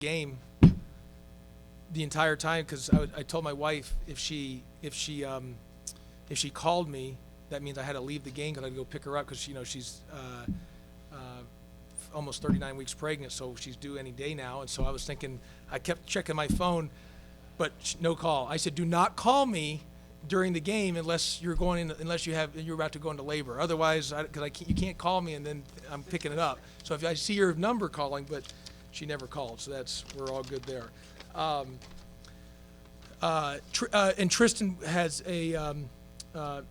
game the entire time because I told my wife if she called me, that means I had to leave the game because I'd go pick her up because she's almost 39 weeks pregnant, so she's due any day now. And so I was thinking, I kept checking my phone, but no call. I said, do not call me during the game unless you're about to go into labor. Otherwise, because you can't call me and then I'm picking it up. So if I see your number calling, but she never called, so we're all good there. And Tristan has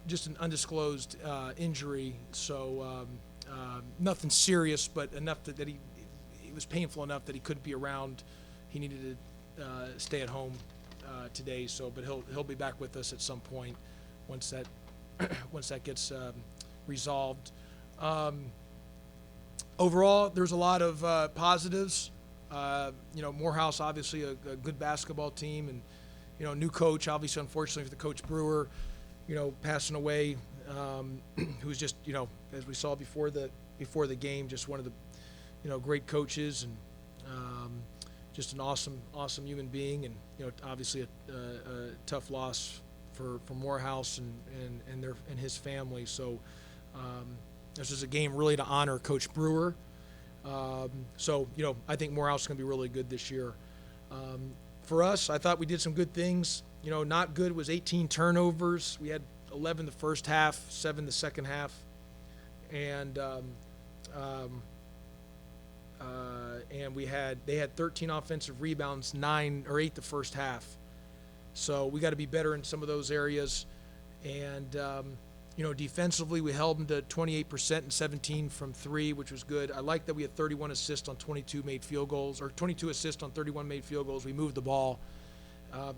just an undisclosed injury, so nothing serious, but enough that it was painful enough that he couldn't be around. He needed to stay at home today. But he'll be back with us at some point once that gets resolved. Overall, there's a lot of positives. Morehouse obviously a good basketball team, and new coach. Obviously, unfortunately for the coach Brewer, passing away, who's just as we saw before the game, just one of the great coaches and just an awesome human being, and obviously a tough loss for Morehouse and his family. So this is a game really to honor Coach Brewer. I think Morehouse is going to be really good this year. For us, I thought we did some good things. Not good was 18 turnovers. We had 11 the first half, 7 the second half, and they had 13 offensive rebounds, 9 or 8 the first half. So we got to be better in some of those areas. And defensively, we held them to 28% and 17 from 3, which was good. I like that we had 31 assists on 22 made field goals, or 22 assists on 31 made field goals. We moved the ball,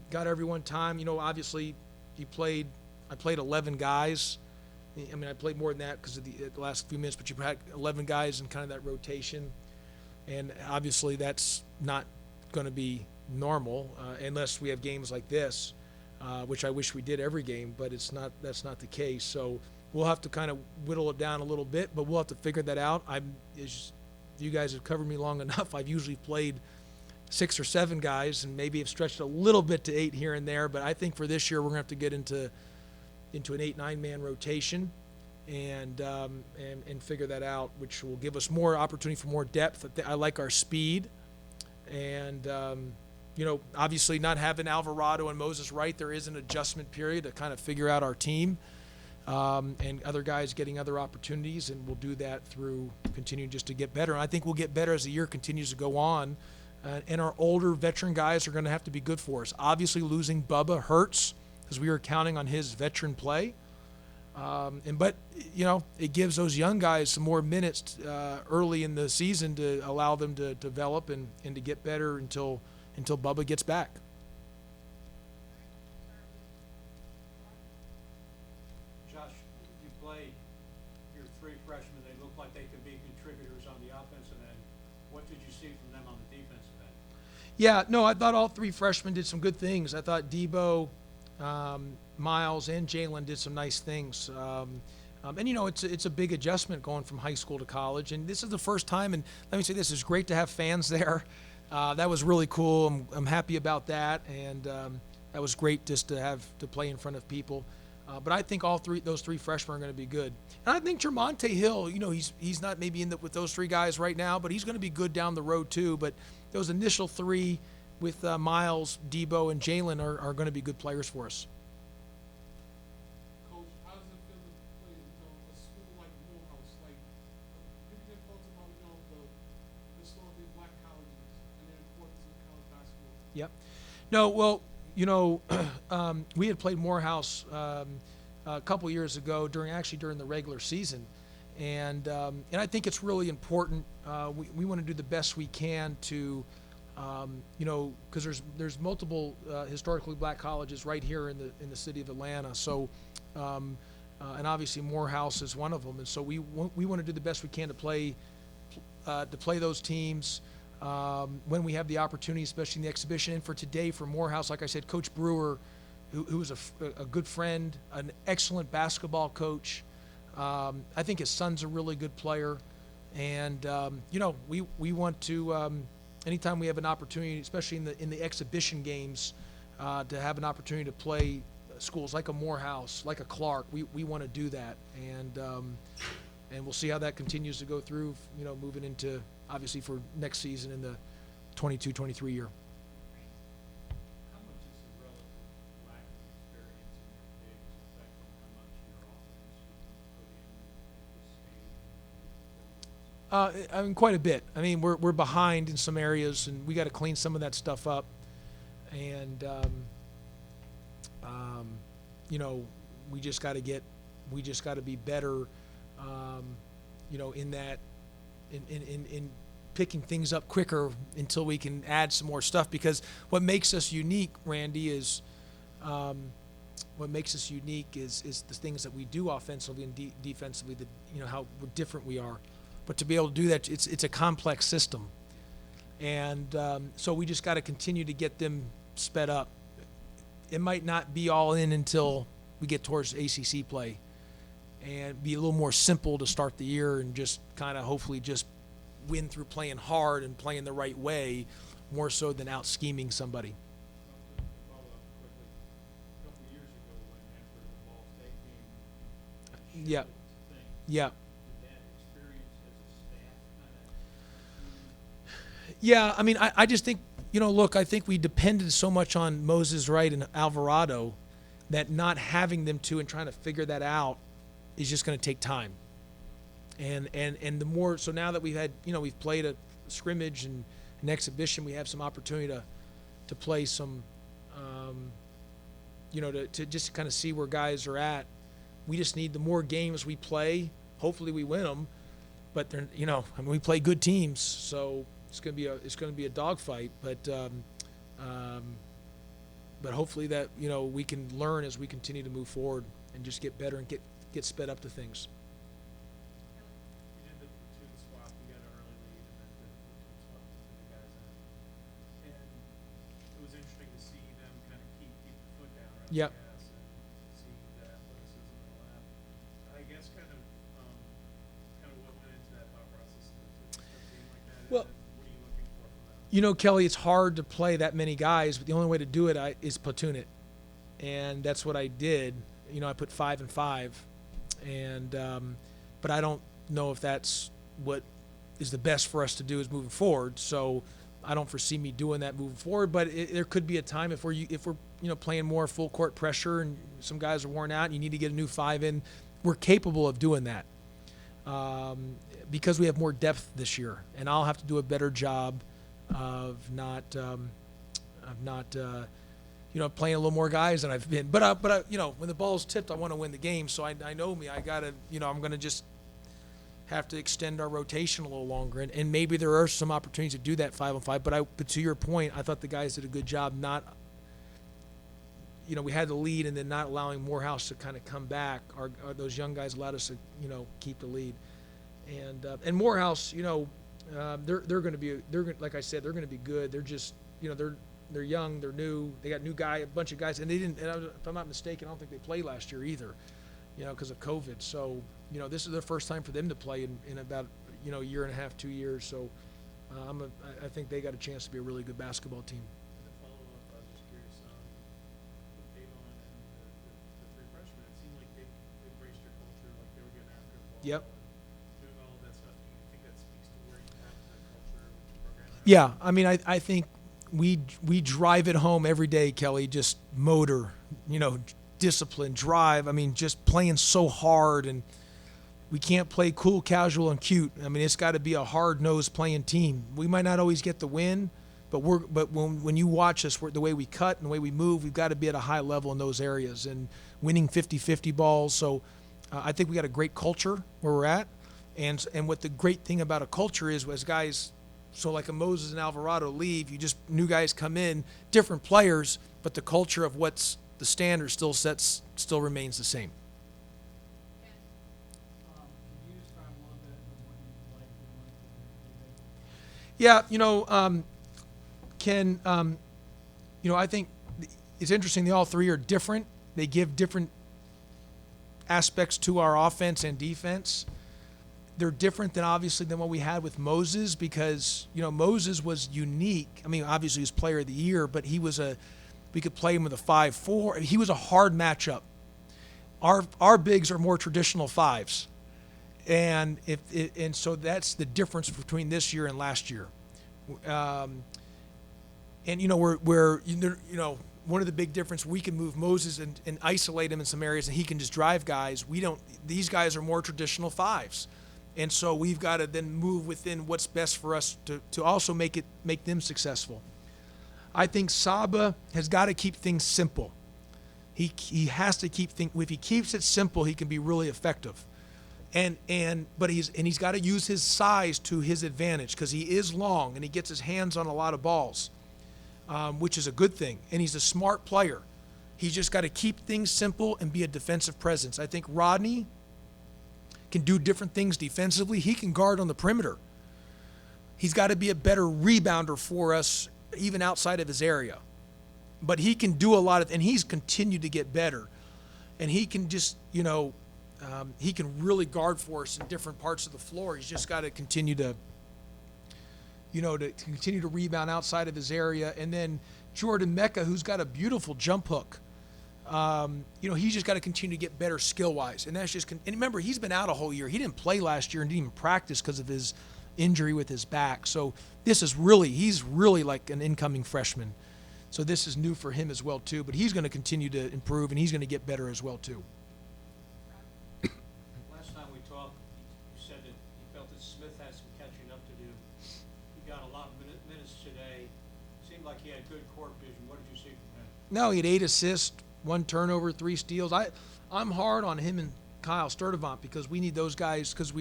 got everyone time. Obviously, I played 11 guys. I mean, I played more than that because of the last few minutes, but you had 11 guys in kind of that rotation. And obviously, that's not going to be normal unless we have games like this, which I wish we did every game, but that's not the case. So we'll have to kind of whittle it down a little bit, but we'll have to figure that out. You guys have covered me long enough. I've usually played 6 or 7 guys, and maybe have stretched a little bit to 8 here and there. But I think for this year, we're going to have to get into an 8-9 man rotation and figure that out, which will give us more opportunity for more depth. I like our speed, and obviously not having Alvarado and Moses Wright, there is an adjustment period to kind of figure out our team, and other guys getting other opportunities, and we'll do that through continuing just to get better. And I think we'll get better as the year continues to go on, and our older veteran guys are going to have to be good for us. Obviously, losing Bubba hurts because we were counting on his veteran play, but it gives those young guys some more minutes early in the season to allow them to develop and to get better until Bubba gets back. Josh, you played your 3 freshmen. They look like they could be contributors on the offensive end. What did you see from them on the defensive end? Yeah, no, I thought all 3 freshmen did some good things. I thought Debo, Miles, and Jalen did some nice things. It's a big adjustment going from high school to college, and this is the first time. And let me say this: it's great to have fans there. That was really cool. I'm happy about that, and that was great just to play in front of people. But I think those 3 freshmen are going to be good, and I think Jermonte Hill. He's not maybe with those 3 guys right now, but he's going to be good down the road too. But those initial 3 with Miles, Debo, and Jalen are going to be good players for us. Coach, how does it feel to play a school like Morehouse? Like, people get thoughts about the historically black colleges and their importance in college basketball. Yep. No, well, we had played Morehouse a couple years ago during the regular season, and I think it's really important. We want to do the best we can to, because there's multiple historically black colleges right here in the city of Atlanta. So, and obviously Morehouse is one of them, and so we want to do the best we can to play those teams. When we have the opportunity, especially in the exhibition. And for today, for Morehouse, like I said, Coach Brewer, who is a good friend, an excellent basketball coach. I think his son's a really good player, and we want to anytime we have an opportunity, especially in the exhibition games, to have an opportunity to play schools like a Morehouse, like a Clark, we want to do that, and we'll see how that continues to go through, moving into, obviously, for next season in the 22-23 year. How much is the relative lack of experience in your bigs affecting how much your offense you can put in at this stage? I mean, quite a bit. I mean, we're behind in some areas, and we got to clean some of that stuff up. And we just got to be better, in that, in picking things up quicker until we can add some more stuff. Because what makes us unique, Randy, is the things that we do offensively and defensively. How different we are. But to be able to do that, it's a complex system, and so we just got to continue to get them sped up. It might not be all in until we get towards ACC play, and be a little more simple to start the year, and just kind of hopefully just win through playing hard and playing the right way, more so than out scheming somebody. To follow up quickly, a couple of years ago when after the Ball State game, Yeah. Yeah. did that experience as a staff kind of? Yeah, I mean, I just think, look, I think we depended so much on Moses Wright and Alvarado that not having them two and trying to figure that out is just going to take time. And the more, so now that we've had, we've played a scrimmage and an exhibition, we have some opportunity to play some, to just kind of see where guys are at. We just need the more games we play. Hopefully we win them, but they're, we play good teams, so it's going to be a dogfight. But hopefully that we can learn as we continue to move forward and just get better and get sped up to things. You did the platoon swap, you got an early lead, and then did the platoon swap with the guys in. And it was interesting to see them kind of keep the foot down right on Yep. the gas and see the athleticism and all that. I guess kind of what went into that thought process to a team like that, Well, and what are you looking for from them? Kelly, it's hard to play that many guys, but the only way to do it is platoon it, and that's what I did. I put 5 and 5, and but I don't know if that's what is the best for us to do is moving forward. So I don't foresee me doing that moving forward. But there could be a time if we're playing more full court pressure and some guys are worn out and you need to get a new 5 in, we're capable of doing that because we have more depth this year, and I'll have to do a better job of not playing a little more guys than I've been. But when the ball's tipped, I want to win the game. So I know me. I gotta, I'm gonna just have to extend our rotation a little longer, and maybe there are some opportunities to do that 5 on 5. But to your point, I thought the guys did a good job. Not, we had the lead, and then not allowing Morehouse to kind of come back. Those young guys allowed us to, keep the lead, and Morehouse, they're going to be, like I said, they're going to be good. They're just, they're young, they're new, they got a bunch of guys, and they didn't, and if I'm not mistaken, I don't think they played last year either, because of COVID. So, this is their first time for them to play in about, a year and a half, 2 years. So, I think they got a chance to be a really good basketball team. And to follow up, I was just curious with Avon and the three freshmen. It seemed like they embraced your culture, like they were getting after the ball. Yep. And doing all of that stuff. Do you think that speaks to where you have that culture with your program? Yeah, I mean, I think we drive it home every day, Kelly. Just motor, discipline, drive. I mean, just playing so hard, and we can't play cool, casual, and cute. I mean, it's got to be a hard-nosed playing team. We might not always get the win, but when you watch us, the way we cut and the way we move, we've got to be at a high level in those areas and winning 50-50 balls. So I think we got a great culture where we're at, and what the great thing about a culture is, as guys. So like a Moses and Alvarado leave, new guys come in, different players, but the culture of what's the standard still remains the same. Can you describe a little bit of what you like and I think it's interesting. They all three are different. They give different aspects to our offense and defense. they're different than obviously than what we had with Moses, because Moses was unique. I mean, obviously he was player of the year, but we could play him with a 5-4. He was a hard matchup. Our bigs are more traditional fives, and so that's the difference between this year and last year. And we're one of the big difference, we can move Moses and isolate him in some areas, and he can just drive guys. We don't. These guys are more traditional fives, and so we've got to then move within what's best for us to also make them successful. I think Saba has got to keep things simple. He has to keep things. If he keeps it simple, he can be really effective. But he's got to use his size to his advantage, because he is long and he gets his hands on a lot of balls, which is a good thing. And he's a smart player. He's just got to keep things simple and be a defensive presence. I think Rodney can do different things defensively. He can guard on the perimeter. He's got to be a better rebounder for us, even outside of his area. But he can do a lot and he's continued to get better. And he can just, he can really guard for us in different parts of the floor. He's just got to continue to continue to rebound outside of his area. And then Jordan Mecca, who's got a beautiful jump hook. He's just got to continue to get better skill-wise. And that's just, and remember, he's been out a whole year. He didn't play last year and didn't even practice because of his injury with his back. So he's really like an incoming freshman. So this is new for him as well too, but he's going to continue to improve and he's going to get better as well too. Last time we talked, you said that you felt that Smith had some catching up to do. He got a lot of minutes today. Seemed like he had good court vision. What did you see from him? No, he had 8 assists, 1 turnover, 3 steals. I'm hard on him and Kyle Sturdivant because we need those guys, because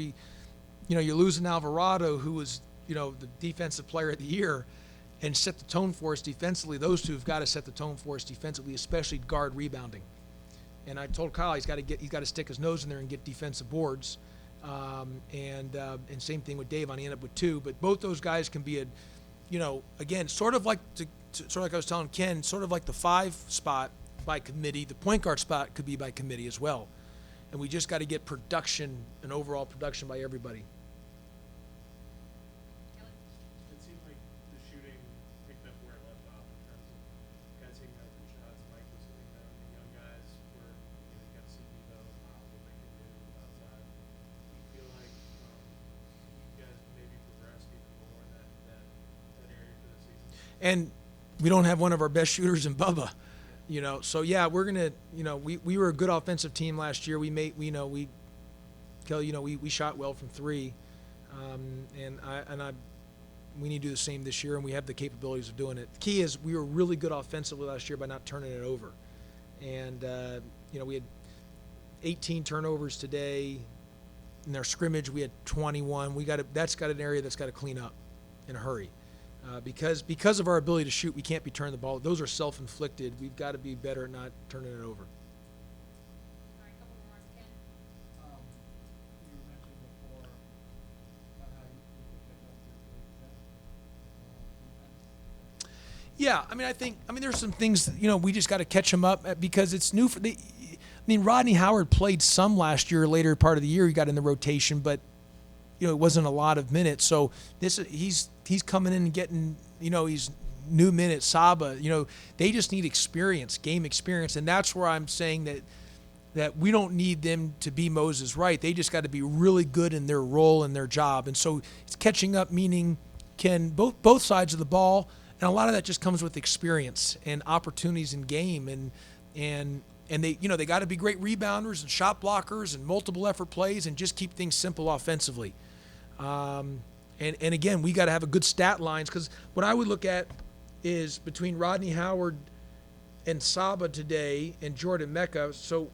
you're losing Alvarado, who was the defensive player of the year, and set the tone for us defensively. Those two have got to set the tone for us defensively, especially guard rebounding. And I told Kyle he's got to stick his nose in there and get defensive boards. And same thing with Dave. He ended up with 2, but both those guys can be again, sort of like I was telling Ken, sort of like the 5 spot by committee. The point guard spot could be by committee as well. And we just got to get production and overall production by everybody. It seemed like the shooting picked up where it left off in terms of guys taking open shots. Mike was hitting them. The young guys were, you got to see Devo and Miles, what they can do outside. Do you feel like you guys maybe progressed even more in that area for the season? And we don't have one of our best shooters in Bubba. So yeah, we're gonna, we were a good offensive team last year. We shot well from 3, we need to do the same this year, and we have the capabilities of doing it. The key is we were really good offensively last year by not turning it over, and we had 18 turnovers today. In our scrimmage, we had 21. That's got an area that's got to clean up in a hurry. Because of our ability to shoot, we can't be turning the ball. Those are self-inflicted. We've got to be better at not turning it over. All right, couple more, Ken. You mentioned before about how you could pick up your defense. Yeah, there's some things, we just got to catch them up because it's new for Rodney Howard played some last year, later part of the year. He got in the rotation, but it wasn't a lot of minutes. So he's coming in and getting, he's new minutes. Saba, they just need experience, game experience, and that's where I'm saying that we don't need them to be Moses Wright. They just got to be really good in their role and their job. And so it's catching up, meaning can both sides of the ball, and a lot of that just comes with experience and opportunities in game, and they they got to be great rebounders and shot blockers and multiple effort plays and just keep things simple offensively. And again, we got to have a good stat lines, because what I would look at is between Rodney Howard and Saba today and Jordan Mecca. So,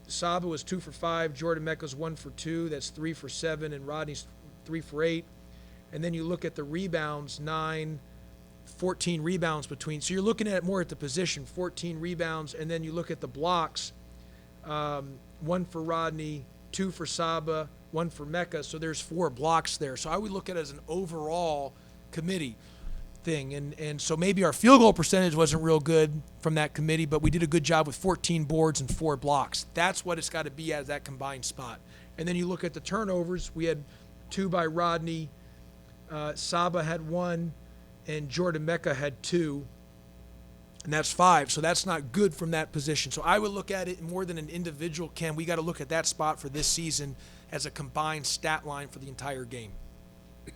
Saba was 2 for 5, Jordan Mecca's 1 for 2, that's 3 for 7, and Rodney's 3 for 8. And then you look at the rebounds, 9, 14 rebounds between. So you're looking at it more at the position, 14 rebounds, and then you look at the blocks, 1 for Rodney, 2 for Saba, 1 for Mecca, so there's 4 blocks there. So I would look at it as an overall committee thing. And so maybe our field goal percentage wasn't real good from that committee, but we did a good job with 14 boards and 4 blocks. That's what it's got to be as that combined spot. And then you look at the turnovers, we had 2 by Rodney, Saba had 1, and Jordan Mecca had 2, and that's 5. So that's not good from that position. So I would look at it more than an individual. Ken, we got to look at that spot for this season as a combined stat line for the entire game. Right,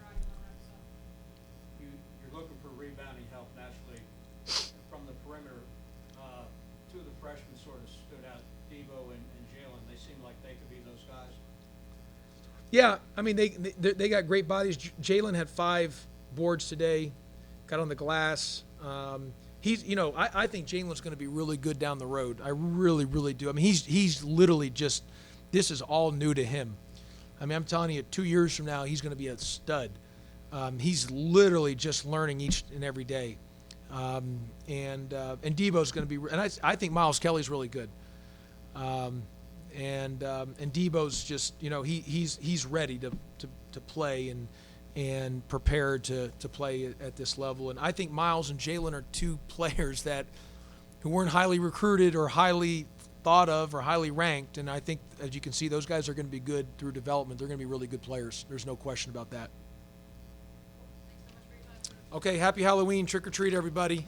Rod, you wanna have some? You're looking for rebounding help naturally from the perimeter. Two of the freshmen sort of stood out, Debo and Jalen. They seem like they could be those guys. Yeah, I mean, they got great bodies. Jalen had 5 boards today, got on the glass. He's, I think Jalen's going to be really good down the road. I really, really do. I mean, he's literally just, this is all new to him. I mean, I'm telling you, 2 years from now, he's going to be a stud. He's literally just learning each and every day. And Debo's going to be, and I think Miles Kelly's really good. And Debo's just, he's ready to play and prepared to play at this level. And I think Miles and Jalen are 2 players who weren't highly recruited or highly thought of or highly ranked. And I think, as you can see, those guys are going to be good through development. They're going to be really good players. There's no question about that. Thanks so much for your time. Okay, happy Halloween. Trick or treat, everybody.